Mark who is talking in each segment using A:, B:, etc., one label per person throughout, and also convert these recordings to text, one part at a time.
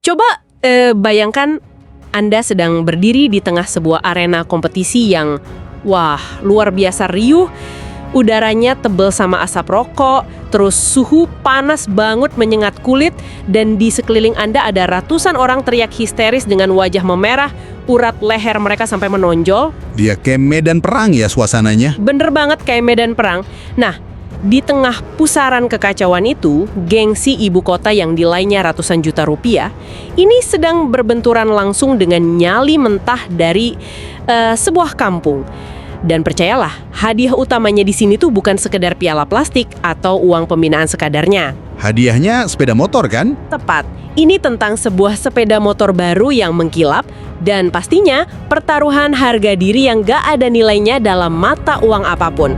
A: Coba bayangkan Anda sedang berdiri di tengah sebuah arena kompetisi yang, wah, luar biasa riuh, udaranya tebal sama asap rokok, terus suhu panas banget menyengat kulit, dan di sekeliling Anda ada ratusan orang teriak histeris dengan wajah memerah, urat leher mereka sampai menonjol.
B: Dia kayak medan perang ya suasananya.
A: Bener banget kayak medan perang. Nah, di tengah pusaran kekacauan itu, gengsi ibu kota yang nilainya ratusan juta rupiah, ini sedang berbenturan langsung dengan nyali mentah dari sebuah kampung. Dan percayalah, hadiah utamanya di sini tuh bukan sekedar piala plastik atau uang pembinaan sekadarnya.
B: Hadiahnya sepeda motor kan?
A: Tepat, ini tentang sebuah sepeda motor baru yang mengkilap dan pastinya pertaruhan harga diri yang gak ada nilainya dalam mata uang apapun.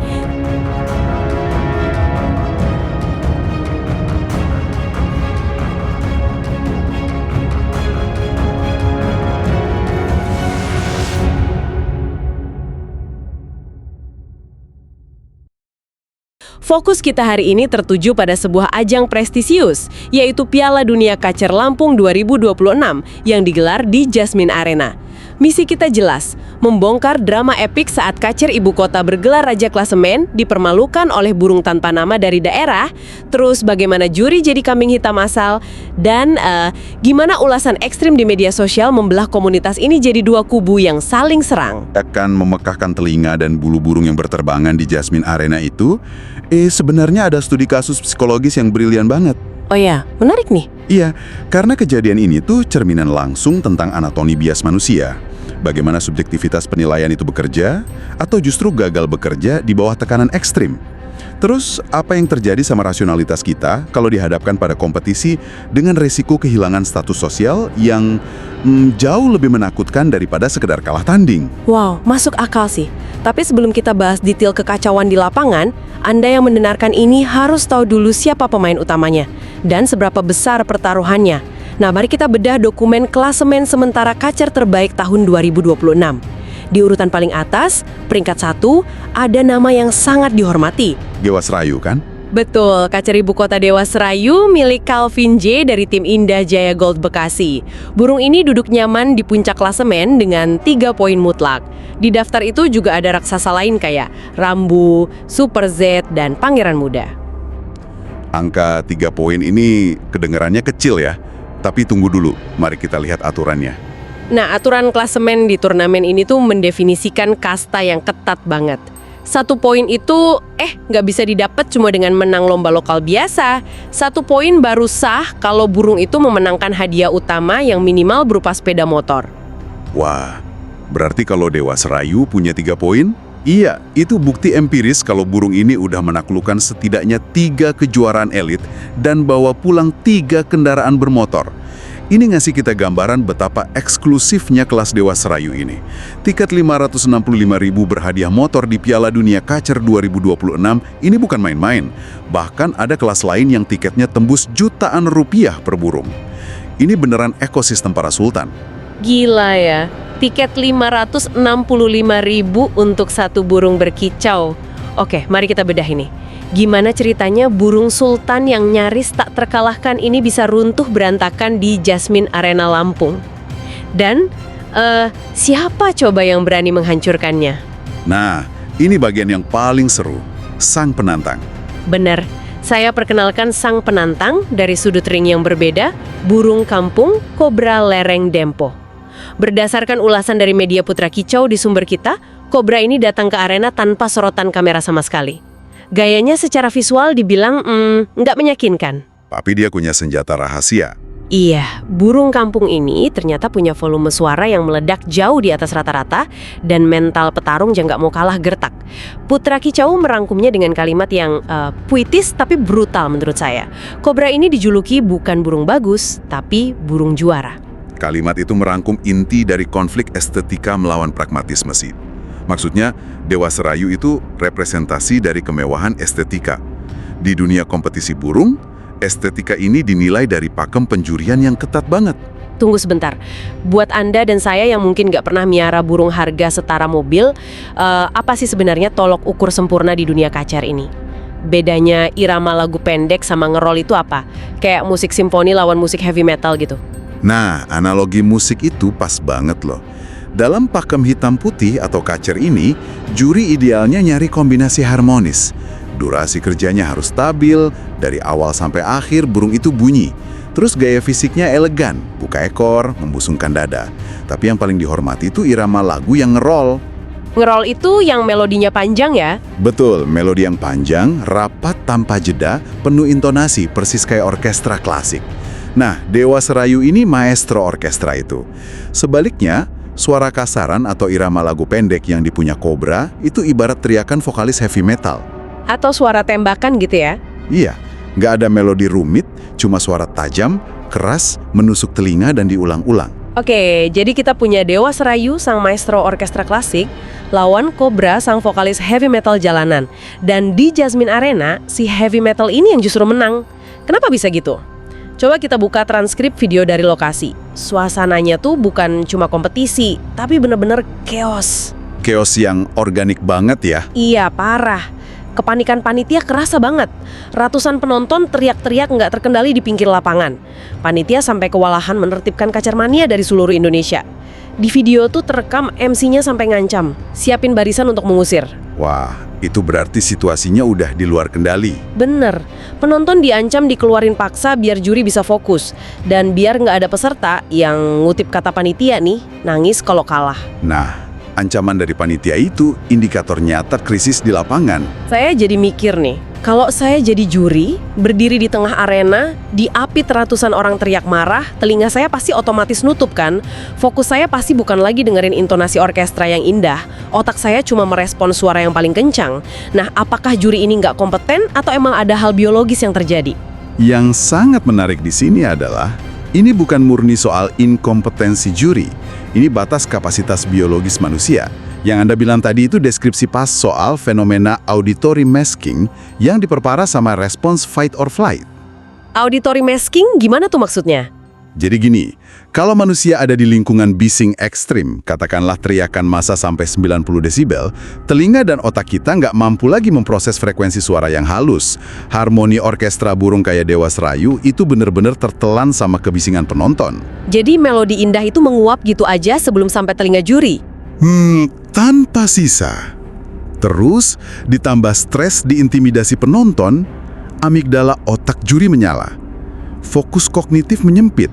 A: Fokus kita hari ini tertuju pada sebuah ajang prestisius, yaitu Piala Dunia Kacer Lampung 2026 yang digelar di Jasmine Arena. Misi kita jelas, membongkar drama epik saat Kacer ibu kota bergelar raja klasemen, dipermalukan oleh burung tanpa nama dari daerah, terus bagaimana juri jadi kambing hitam asal, dan gimana ulasan ekstrim di media sosial membelah komunitas ini jadi dua kubu yang saling serang.
C: Akan memekahkan telinga dan bulu burung yang berterbangan di Jasmine Arena itu, sebenarnya ada studi kasus psikologis yang brilian banget.
A: Oh ya, menarik nih.
C: Iya, karena kejadian ini tuh cerminan langsung tentang anatomi bias manusia. Bagaimana subjektivitas penilaian itu bekerja, atau justru gagal bekerja di bawah tekanan ekstrim. Terus, apa yang terjadi sama rasionalitas kita kalau dihadapkan pada kompetisi dengan resiko kehilangan status sosial yang jauh lebih menakutkan daripada sekedar kalah tanding?
A: Wow, masuk akal sih. Tapi sebelum kita bahas detail kekacauan di lapangan, Anda yang mendengarkan ini harus tahu dulu siapa pemain utamanya dan seberapa besar pertaruhannya. Nah, mari kita bedah dokumen klasemen sementara kacer terbaik tahun 2026. Di urutan paling atas, peringkat 1, ada nama yang sangat dihormati.
C: Dewa Serayu kan?
A: Betul, kacer ibu kota Dewa Serayu milik Calvin J dari tim Indah Jaya Gold Bekasi. Burung ini duduk nyaman di puncak klasemen dengan 3 poin mutlak. Di daftar itu juga ada raksasa lain kayak Rambu, Super Z, dan Pangeran Muda.
C: Angka 3 poin ini kedengarannya kecil ya, tapi tunggu dulu, mari kita lihat aturannya.
A: Nah, aturan klasemen di turnamen ini tuh mendefinisikan kasta yang ketat banget. 1 poin itu nggak bisa didapat cuma dengan menang lomba lokal biasa. 1 poin baru sah kalau burung itu memenangkan hadiah utama yang minimal berupa sepeda motor.
C: Wah, berarti kalau Dewa Serayu punya 3 poin? Iya, itu bukti empiris kalau burung ini udah menaklukkan setidaknya 3 kejuaraan elit dan bawa pulang 3 kendaraan bermotor. Ini ngasih kita gambaran betapa eksklusifnya kelas Dewa Serayu ini. Tiket 565.000 berhadiah motor di Piala Dunia Kacer 2026 ini bukan main-main. Bahkan ada kelas lain yang tiketnya tembus jutaan rupiah per burung. Ini beneran ekosistem para sultan.
A: Gila ya, tiket 565.000 untuk 1 burung berkicau. Oke, mari kita bedah ini. Gimana ceritanya burung sultan yang nyaris tak terkalahkan ini bisa runtuh berantakan di Jasmine Arena Lampung? Dan siapa coba yang berani menghancurkannya?
C: Nah, ini bagian yang paling seru, sang penantang.
A: Benar, saya perkenalkan sang penantang dari sudut ring yang berbeda, burung kampung kobra lereng Dempo. Berdasarkan ulasan dari media Putra Kicau di sumber kita, kobra ini datang ke arena tanpa sorotan kamera sama sekali. Gayanya secara visual dibilang nggak meyakinkan.
C: Tapi dia punya senjata rahasia.
A: Iya, burung kampung ini ternyata punya volume suara yang meledak jauh di atas rata-rata dan mental petarung yang nggak mau kalah gertak. Putra Kicau merangkumnya dengan kalimat yang puitis tapi brutal menurut saya. Kobra ini dijuluki bukan burung bagus, tapi burung juara.
C: Kalimat itu merangkum inti dari konflik estetika melawan pragmatisme sih. Maksudnya, Dewa Serayu itu representasi dari kemewahan estetika. Di dunia kompetisi burung, estetika ini dinilai dari pakem penjurian yang ketat banget.
A: Tunggu sebentar, buat Anda dan saya yang mungkin nggak pernah miara burung harga setara mobil, apa sih sebenarnya tolok ukur sempurna di dunia kacer ini? Bedanya irama lagu pendek sama ngerol itu apa? Kayak musik simfoni lawan musik heavy metal gitu?
C: Nah, analogi musik itu pas banget loh. Dalam pakem hitam putih atau kacer ini, juri idealnya nyari kombinasi harmonis. Durasi kerjanya harus stabil, dari awal sampai akhir burung itu bunyi. Terus gaya fisiknya elegan, buka ekor, membusungkan dada. Tapi yang paling dihormati itu irama lagu yang ngerol.
A: Ngerol itu yang melodinya panjang ya?
C: Betul, melodi yang panjang, rapat tanpa jeda, penuh intonasi, persis kayak orkestra klasik. Nah, Dewa Serayu ini maestro orkestra itu. Sebaliknya, suara kasaran atau irama lagu pendek yang dipunya Cobra itu ibarat teriakan vokalis heavy metal.
A: Atau suara tembakan gitu ya?
C: Iya, nggak ada melodi rumit, cuma suara tajam, keras, menusuk telinga dan diulang-ulang.
A: Oke, jadi kita punya Dewa Serayu, sang maestro orkestra klasik, lawan Cobra, sang vokalis heavy metal jalanan. Dan di Jasmine Arena, si heavy metal ini yang justru menang. Kenapa bisa gitu? Coba kita buka transkrip video dari lokasi. Suasananya tuh bukan cuma kompetisi, tapi bener-bener chaos.
C: Chaos yang organik banget ya.
A: Iya, parah. Kepanikan panitia kerasa banget. Ratusan penonton teriak-teriak nggak terkendali di pinggir lapangan. Panitia sampai kewalahan menertibkan kacer mania dari seluruh Indonesia. Di video tuh terekam MC-nya sampai ngancam, siapin barisan untuk mengusir.
C: Wah, itu berarti situasinya udah di luar kendali.
A: Bener, penonton diancam dikeluarin paksa biar juri bisa fokus. Dan biar nggak ada peserta yang ngutip kata panitia nih, nangis kalau kalah.
C: Nah, ancaman dari panitia itu indikator nyata krisis di lapangan.
A: Saya jadi mikir nih, kalau saya jadi juri, berdiri di tengah arena, diapit ratusan orang teriak marah, telinga saya pasti otomatis nutup kan? Fokus saya pasti bukan lagi dengerin intonasi orkestra yang indah, otak saya cuma merespon suara yang paling kencang. Nah, apakah juri ini nggak kompeten atau emang ada hal biologis yang terjadi?
C: Yang sangat menarik di sini adalah, ini bukan murni soal inkompetensi juri. Ini batas kapasitas biologis manusia. Yang Anda bilang tadi itu deskripsi pas soal fenomena auditory masking yang diperparah sama respons fight or flight.
A: Auditory masking gimana tuh maksudnya?
C: Jadi gini, kalau manusia ada di lingkungan bising ekstrim, katakanlah teriakan massa sampai 90 desibel, telinga dan otak kita nggak mampu lagi memproses frekuensi suara yang halus. Harmoni orkestra burung kayak Dewa Serayu itu benar-benar tertelan sama kebisingan penonton.
A: Jadi melodi indah itu menguap gitu aja sebelum sampai telinga juri?
C: Tanpa sisa. Terus, ditambah stres diintimidasi penonton, amigdala otak juri menyala. Fokus kognitif menyempit.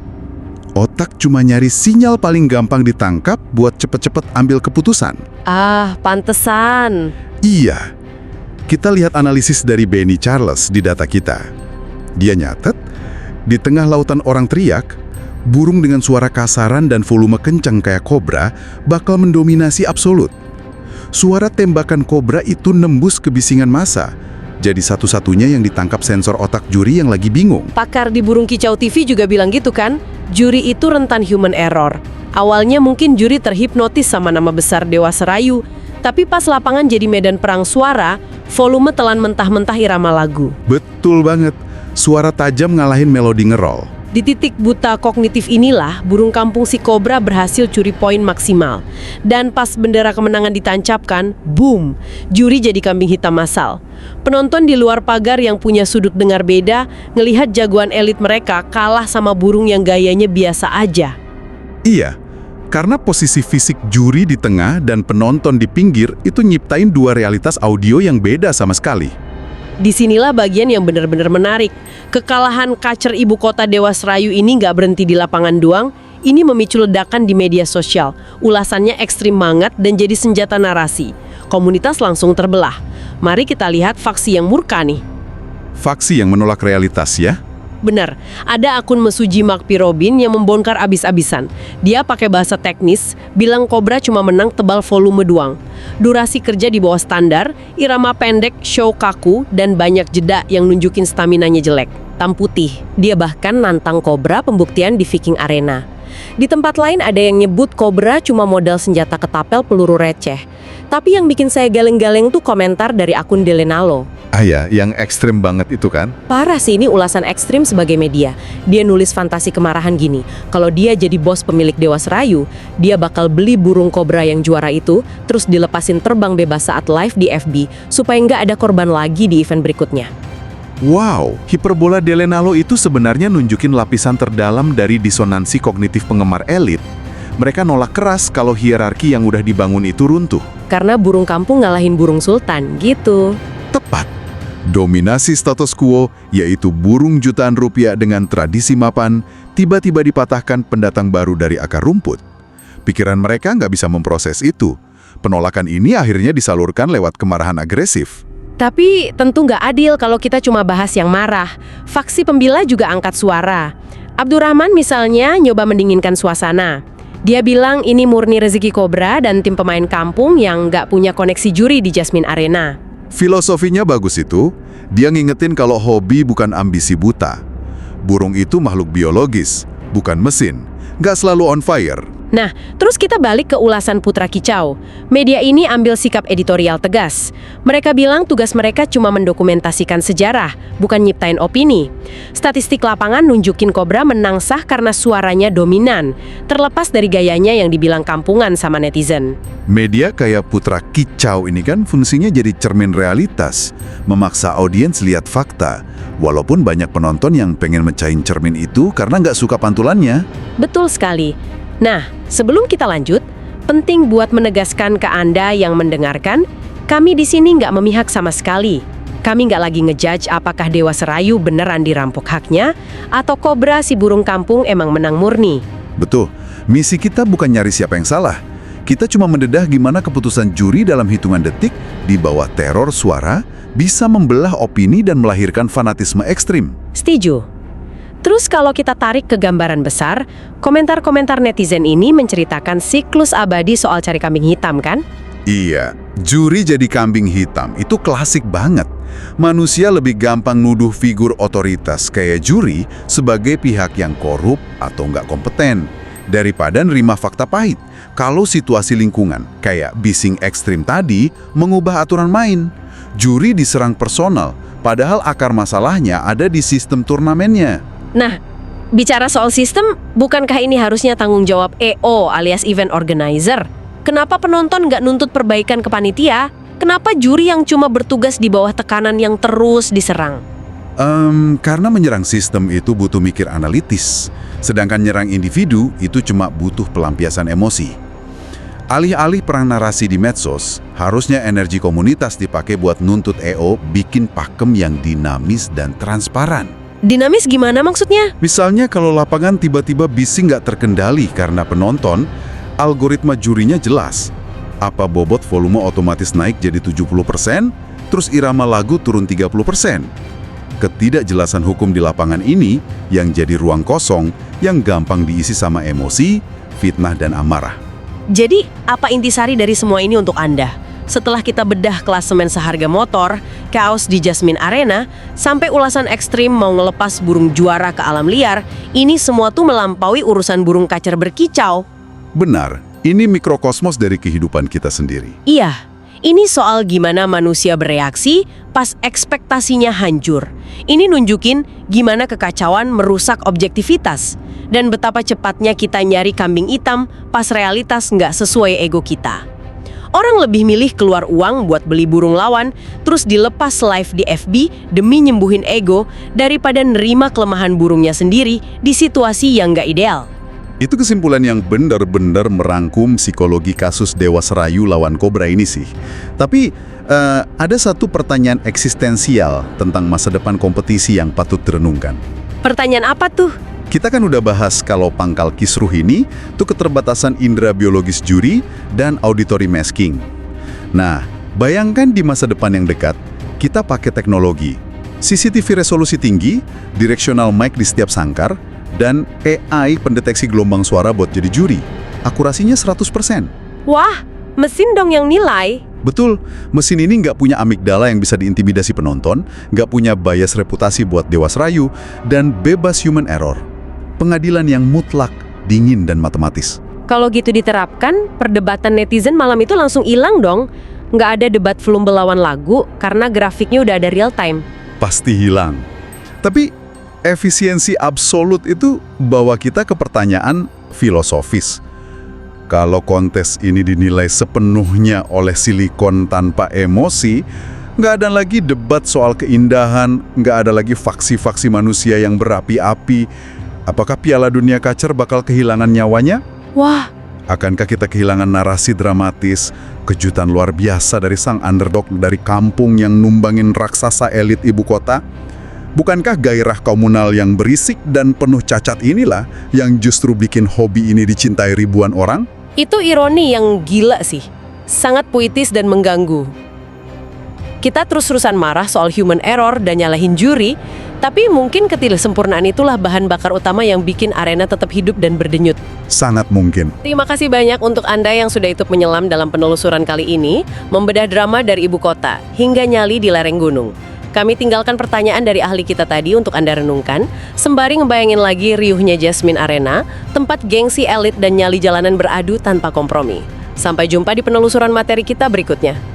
C: Otak cuma nyari sinyal paling gampang ditangkap buat cepet-cepet ambil keputusan.
A: Ah, pantesan.
C: Iya. Kita lihat analisis dari Benny Charles di data kita. Dia nyatet, di tengah lautan orang teriak, burung dengan suara kasaran dan volume kencang kayak Cobra bakal mendominasi absolut. Suara tembakan Cobra itu nembus kebisingan massa. Jadi satu-satunya yang ditangkap sensor otak juri yang lagi bingung.
A: Pakar di Burung Kicau TV juga bilang gitu kan, juri itu rentan human error. Awalnya mungkin juri terhipnotis sama nama besar Dewa Serayu, tapi pas lapangan jadi medan perang suara, volume telan mentah-mentah irama lagu.
C: Betul banget, suara tajam ngalahin melodi ngerol.
A: Di titik buta kognitif inilah, burung kampung si Cobra berhasil curi poin maksimal. Dan pas bendera kemenangan ditancapkan, boom, juri jadi kambing hitam massal. Penonton di luar pagar yang punya sudut dengar beda, ngelihat jagoan elit mereka kalah sama burung yang gayanya biasa aja.
C: Iya, karena posisi fisik juri di tengah dan penonton di pinggir itu nyiptain dua realitas audio yang beda sama sekali.
A: Disinilah bagian yang benar-benar menarik. Kekalahan kacer ibu kota Dewa Serayu ini nggak berhenti di lapangan doang, ini memicu ledakan di media sosial. Ulasannya ekstrim banget dan jadi senjata narasi. Komunitas langsung terbelah. Mari kita lihat faksi yang murka nih.
C: Faksi yang menolak realitas ya?
A: Benar, ada akun Mesuji Makpi Robin yang membongkar abis-abisan. Dia pakai bahasa teknis, bilang Cobra cuma menang tebal volume doang. Durasi kerja di bawah standar, irama pendek, show kaku, dan banyak jeda yang nunjukin staminanya jelek. Tam putih, dia bahkan nantang Cobra pembuktian di Viking Arena. Di tempat lain ada yang nyebut Cobra cuma modal senjata ketapel peluru receh. Tapi yang bikin saya galeng-galeng tuh komentar dari akun Delenalo.
C: Ah ya, yang ekstrim banget itu kan?
A: Parah sih, ini ulasan ekstrim sebagai media. Dia nulis fantasi kemarahan gini, kalau dia jadi bos pemilik Dewa Serayu, dia bakal beli burung Cobra yang juara itu, terus dilepasin terbang bebas saat live di FB, supaya nggak ada korban lagi di event berikutnya.
C: Wow, hiperbola Delenalo itu sebenarnya nunjukin lapisan terdalam dari disonansi kognitif penggemar elit. Mereka nolak keras kalau hierarki yang udah dibangun itu runtuh.
A: Karena burung kampung ngalahin burung sultan, gitu.
C: Tepat. Dominasi status quo, yaitu burung jutaan rupiah dengan tradisi mapan, tiba-tiba dipatahkan pendatang baru dari akar rumput. Pikiran mereka nggak bisa memproses itu. Penolakan ini akhirnya disalurkan lewat kemarahan agresif.
A: Tapi tentu nggak adil kalau kita cuma bahas yang marah. Faksi pembela juga angkat suara. Abdurrahman misalnya nyoba mendinginkan suasana. Dia bilang ini murni rezeki Kobra dan tim pemain kampung yang nggak punya koneksi juri di Jasmine Arena.
C: Filosofinya bagus itu. Dia ngingetin kalau hobi bukan ambisi buta. Burung itu makhluk biologis, bukan mesin. Nggak selalu on fire.
A: Nah, terus kita balik ke ulasan Putra Kicau. Media ini ambil sikap editorial tegas. Mereka bilang tugas mereka cuma mendokumentasikan sejarah, bukan nyiptain opini. Statistik lapangan nunjukin Kobra menang sah karena suaranya dominan, terlepas dari gayanya yang dibilang kampungan sama netizen.
C: Media kayak Putra Kicau ini kan fungsinya jadi cermin realitas, memaksa audiens lihat fakta, walaupun banyak penonton yang pengen mecahin cermin itu karena nggak suka pantulannya.
A: Betul sekali. Nah, sebelum kita lanjut, penting buat menegaskan ke Anda yang mendengarkan, kami di sini nggak memihak sama sekali. Kami nggak lagi ngejudge apakah Dewa Serayu beneran dirampok haknya, atau Kobra si burung kampung emang menang murni.
C: Betul, misi kita bukan nyari siapa yang salah. Kita cuma mendedah gimana keputusan juri dalam hitungan detik di bawah teror suara bisa membelah opini dan melahirkan fanatisme ekstrim.
A: Setuju. Terus kalau kita tarik ke gambaran besar, komentar-komentar netizen ini menceritakan siklus abadi soal cari kambing hitam kan?
C: Iya, juri jadi kambing hitam itu klasik banget. Manusia lebih gampang nuduh figur otoritas kayak juri sebagai pihak yang korup atau nggak kompeten, daripada nerima fakta pahit kalau situasi lingkungan kayak bising ekstrim tadi mengubah aturan main. Juri diserang personal, padahal akar masalahnya ada di sistem turnamennya.
A: Nah, bicara soal sistem, bukankah ini harusnya tanggung jawab EO alias event organizer? Kenapa penonton nggak nuntut perbaikan ke panitia? Kenapa juri yang cuma bertugas di bawah tekanan yang terus diserang?
C: Karena menyerang sistem itu butuh mikir analitis, sedangkan nyerang individu itu cuma butuh pelampiasan emosi. Alih-alih perang narasi di medsos, harusnya energi komunitas dipakai buat nuntut EO bikin pakem yang dinamis dan transparan.
A: Dinamis gimana maksudnya?
C: Misalnya kalau lapangan tiba-tiba bising nggak terkendali karena penonton, algoritma jurinya jelas. Apa bobot volume otomatis naik jadi 70%, terus irama lagu turun 30%. Ketidakjelasan hukum di lapangan ini yang jadi ruang kosong yang gampang diisi sama emosi, fitnah, dan amarah.
A: Jadi, apa intisari dari semua ini untuk Anda? Setelah kita bedah klasemen seharga motor, chaos di Jasmine Arena, sampai ulasan ekstrim mau ngelepas burung juara ke alam liar, ini semua tuh melampaui urusan burung kacer berkicau.
C: Benar, ini mikrokosmos dari kehidupan kita sendiri.
A: Iya, ini soal gimana manusia bereaksi pas ekspektasinya hancur. Ini nunjukin gimana kekacauan merusak objektivitas, dan betapa cepatnya kita nyari kambing hitam pas realitas nggak sesuai ego kita. Orang lebih milih keluar uang buat beli burung lawan, terus dilepas live di FB demi nyembuhin ego, daripada nerima kelemahan burungnya sendiri di situasi yang nggak ideal.
C: Itu kesimpulan yang benar-benar merangkum psikologi kasus Dewa Serayu lawan Kobra ini sih. Tapi ada satu pertanyaan eksistensial tentang masa depan kompetisi yang patut direnungkan.
A: Pertanyaan apa tuh?
C: Kita kan udah bahas kalau pangkal kisruh ini tuh keterbatasan indera biologis juri dan auditory masking. Nah, bayangkan di masa depan yang dekat, kita pakai teknologi, CCTV resolusi tinggi, directional mic di setiap sangkar, dan AI pendeteksi gelombang suara buat jadi juri. Akurasinya 100%.
A: Wah, mesin dong yang nilai.
C: Betul, mesin ini nggak punya amigdala yang bisa diintimidasi penonton, nggak punya bias reputasi buat Dewa Serayu, dan bebas human error. Pengadilan yang mutlak, dingin, dan matematis.
A: Kalau gitu diterapkan, perdebatan netizen malam itu langsung hilang dong. Nggak ada debat Flumbe lawan lagu karena grafiknya udah ada real time.
C: Pasti hilang. Tapi efisiensi absolut itu bawa kita ke pertanyaan filosofis. Kalau kontes ini dinilai sepenuhnya oleh silikon tanpa emosi, Nggak ada lagi debat soal keindahan, nggak ada lagi faksi-faksi manusia yang berapi-api. Apakah Piala Dunia Kacer bakal kehilangan nyawanya?
A: Wah,
C: Akankah kita kehilangan narasi dramatis, kejutan luar biasa dari sang underdog dari kampung yang numbangin raksasa elit ibu kota? Bukankah gairah komunal yang berisik dan penuh cacat inilah yang justru bikin hobi ini dicintai ribuan orang?
A: itu ironi yang gila sih. Sangat puitis dan mengganggu. Kita terus-terusan marah soal human error dan nyalahin juri, tapi mungkin ketidaksempurnaan itulah bahan bakar utama yang bikin arena tetap hidup dan berdenyut.
C: Sangat mungkin.
A: Terima kasih banyak untuk Anda yang sudah ikut menyelam dalam penelusuran kali ini, membedah drama dari ibu kota hingga nyali di lereng gunung. Kami tinggalkan pertanyaan dari ahli kita tadi untuk Anda renungkan, sembari ngebayangin lagi riuhnya Jasmine Arena, tempat gengsi elit dan nyali jalanan beradu tanpa kompromi. Sampai jumpa di penelusuran materi kita berikutnya.